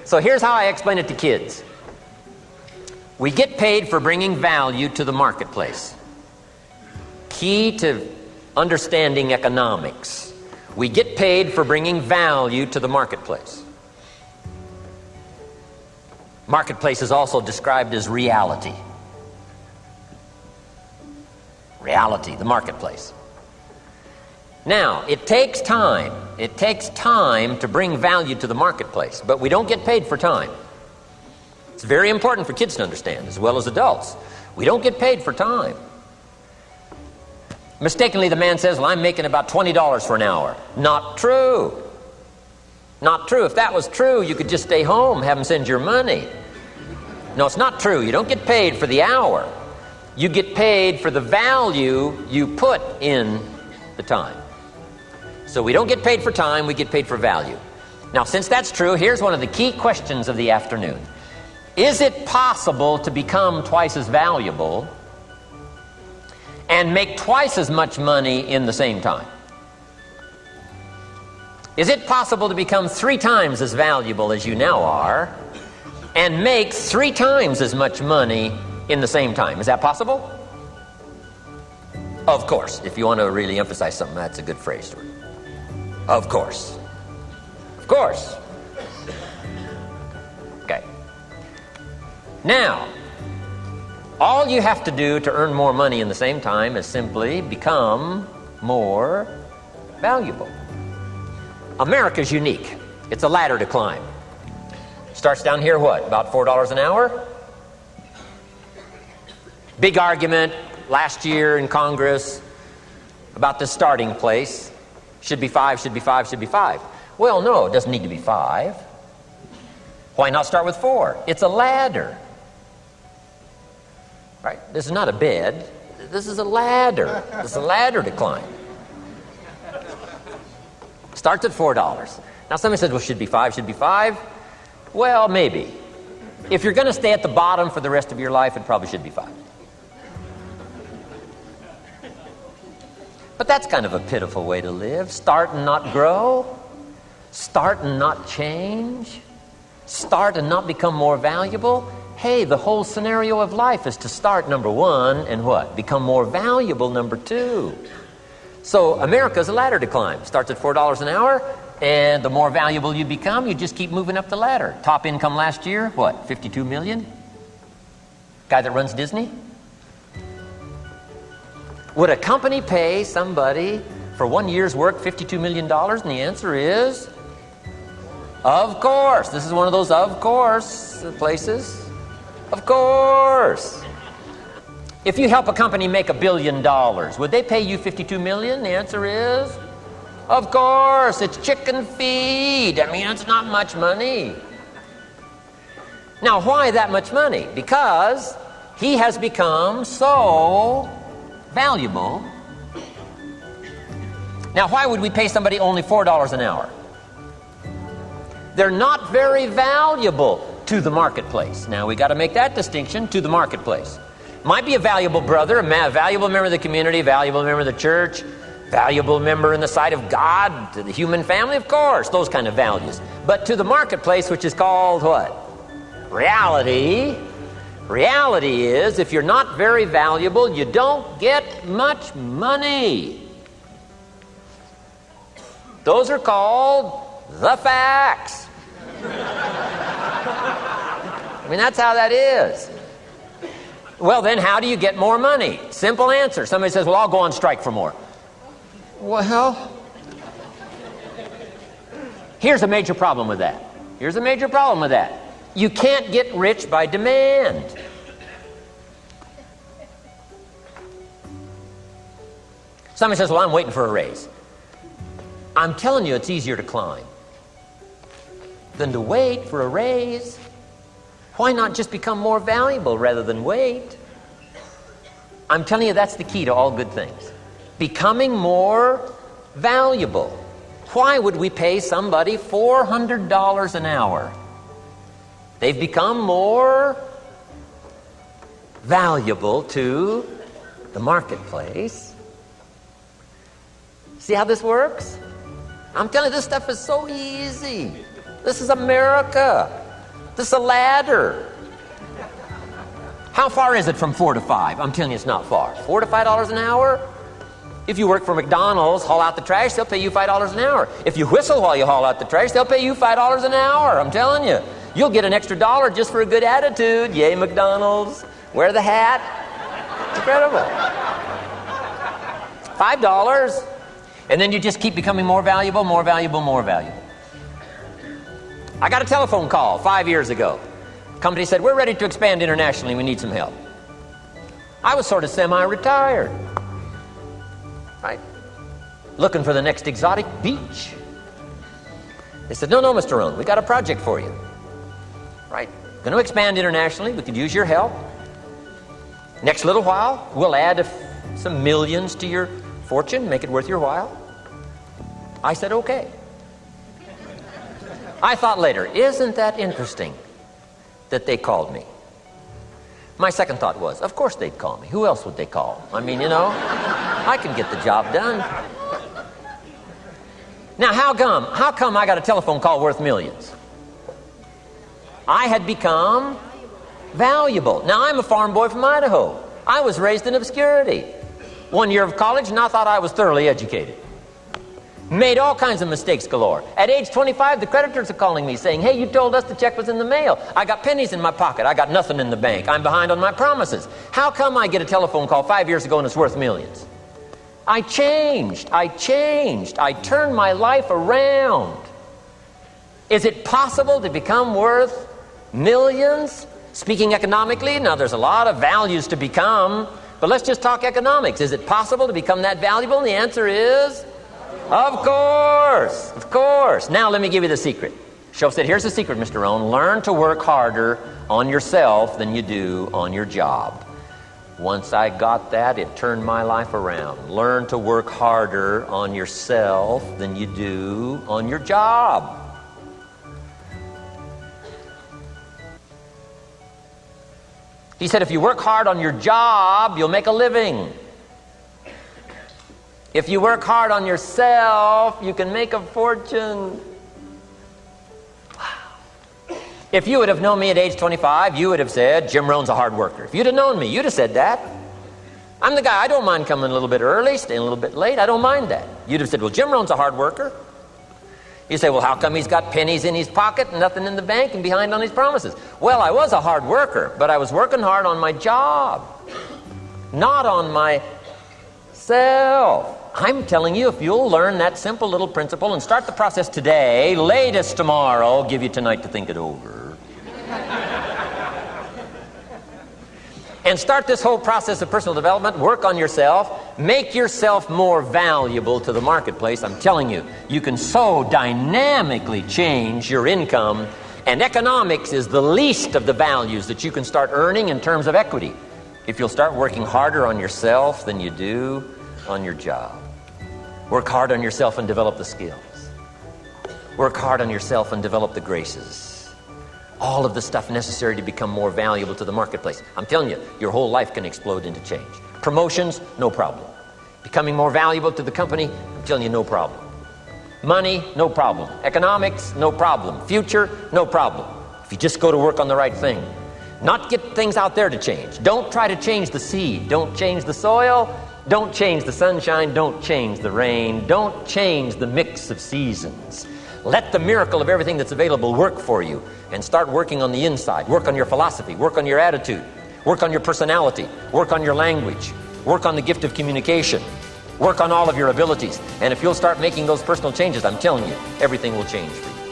So here's how I explain it to kids. We get paid for bringing value to the marketplace. Key to understanding economics. We get paid for bringing value to the marketplace. Marketplace is also described as reality. Reality, the marketplace. Now, it takes time. It takes time to bring value to the marketplace, but we don't get paid for time. It's very important for kids to understand, as well as adults. We don't get paid for time. Mistakenly, the man says, well, I'm making about $20 for an hour. Not true. Not true. If that was true, you could just stay home, have them send your money. No, it's not true. You don't get paid for the hour. You get paid for the value you put in the time. So we don't get paid for time, we get paid for value. Now, since that's true, here's one of the key questions of the afternoon. Is it possible to become twice as valuable and make twice as much money in the same time? Is it possible to become 3 times as valuable as you now are and make 3 times as much money in the same time? Is that possible? Of course. If you want to really emphasize something, that's a good phrase. Of course. Of course. Okay. Now, all you have to do to earn more money in the same time is simply become more valuable. America's unique. It's a ladder to climb. Starts down here, what? About $4 an hour? Big argument last year in Congress about the starting place. Should be 5, should be 5, should be 5. Well, no, it doesn't need to be 5. Why not start with 4? It's a ladder. Right? This is not a bed. This is a ladder. This is a ladder to climb. Starts at $4. Now somebody says, well, should be 5, should be 5. Well, maybe. If you're going to stay at the bottom for the rest of your life, it probably should be 5. But that's kind of a pitiful way to live. Start and not grow. Start and not change. Start and not become more valuable. Hey, the whole scenario of life is to start, number 1, and what? Become more valuable, number 2. So America's a ladder to climb. Starts at $4 an hour, and the more valuable you become, you just keep moving up the ladder. Top income last year, what? 52 million? Guy that runs Disney? Would a company pay somebody for 1 year's work $52 million? And the answer is, of course. This is one of those of course places. Of course. If you help a company make $1 billion, would they pay you $52 million? The answer is, of course. It's chicken feed. I mean, it's not much money. Now, why that much money? Because he has become so valuable. Now, why would we pay somebody only $4 an hour? They're not very valuable to the marketplace. Now, we got to make that distinction, to the marketplace. Might be a valuable brother, a valuable member of the community, valuable member of the church, valuable member in the sight of God, to the human family, of course, those kind of values. But to the marketplace, which is called what? Reality. Reality is, if you're not very valuable, you don't get much money. Those are called the facts. I mean, that's how that is. Well, then how do you get more money? Simple answer. Somebody says, well, I'll go on strike for more. Well, here's a major problem with that. Here's a major problem with that. You can't get rich by demand. Somebody says, well, I'm waiting for a raise. I'm telling you, it's easier to climb than to wait for a raise. Why not just become more valuable rather than wait? I'm telling you, that's the key to all good things. Becoming more valuable. Why would we pay somebody $400 an hour? They've become more valuable to the marketplace. See how this works? I'm telling you, this stuff is so easy. This is America. This is a ladder. How far is it from 4 to 5? I'm telling you, it's not far. $4 to $5 an hour? If you work for McDonald's, haul out the trash, they'll pay you $5 an hour. If you whistle while you haul out the trash, they'll pay you $5 an hour. I'm telling you. You'll get an extra $1 just for a good attitude. Yay, McDonald's. Wear the hat. It's incredible. $5. And then you just keep becoming more valuable, more valuable, more valuable. I got a telephone call 5 years ago. The company said, we're ready to expand internationally. We need some help. I was sort of semi-retired. Right? Looking for the next exotic beach. They said, no, Mr. Rohn, we got a project for you. Right? Going to expand internationally. We could use your help. Next little while, we'll add some millions to your fortune, make it worth your while. I said, okay. I thought later, isn't that interesting that they called me? My second thought was, of course they'd call me. Who else would they call? I mean, I can get the job done. Now, how come I got a telephone call worth millions? I had become valuable. Now, I'm a farm boy from Idaho. I was raised in obscurity. 1 year of college, and I thought I was thoroughly educated. Made all kinds of mistakes galore. At age 25, the creditors are calling me saying, hey, you told us the check was in the mail. I got pennies in my pocket. I got nothing in the bank. I'm behind on my promises. How come I get a telephone call 5 years ago and it's worth millions? I changed. I turned my life around. Is it possible to become worth millions? Speaking economically, now there's a lot of values to become, but let's just talk economics. Is it possible to become that valuable? And the answer is, of course. Now let me give you the secret. Shoaff said, here's the secret, Mr. Rohn. Learn to work harder on yourself than you do on your job. Once I got that, it turned my life around. Learn to work harder on yourself than you do on your job. He said, if you work hard on your job, you'll make a living. If you work hard on yourself, you can make a fortune. Wow. If you would have known me at age 25, you would have said, Jim Rohn's a hard worker. If you'd have known me, you'd have said that. I'm the guy, I don't mind coming a little bit early, staying a little bit late. I don't mind that. You'd have said, well, Jim Rohn's a hard worker. You say, well, how come he's got pennies in his pocket and nothing in the bank and behind on his promises? Well, I was a hard worker, but I was working hard on my job, not on myself. I'm telling you, if you'll learn that simple little principle and start the process today, latest tomorrow, I'll give you tonight to think it over. And start this whole process of personal development, work on yourself, make yourself more valuable to the marketplace. I'm telling you, you can so dynamically change your income, and economics is the least of the values that you can start earning in terms of equity if you'll start working harder on yourself than you do on your job. Work hard on yourself and develop the skills. Work hard on yourself and develop the graces. All of the stuff necessary to become more valuable to the marketplace. I'm telling you, your whole life can explode into change. Promotions, no problem. Becoming more valuable to the company, I'm telling you, no problem. Money, no problem. Economics, no problem. Future, no problem. If you just go to work on the right thing. Not get things out there to change. Don't try to change the seed. Don't change the soil. Don't change the sunshine. Don't change the rain. Don't change the mix of seasons. Let the miracle of everything that's available work for you, and start working on the inside. Work on your philosophy. Work on your attitude. Work on your personality. Work on your language. Work on the gift of communication. Work on all of your abilities. And if you'll start making those personal changes, I'm telling you, everything will change for you.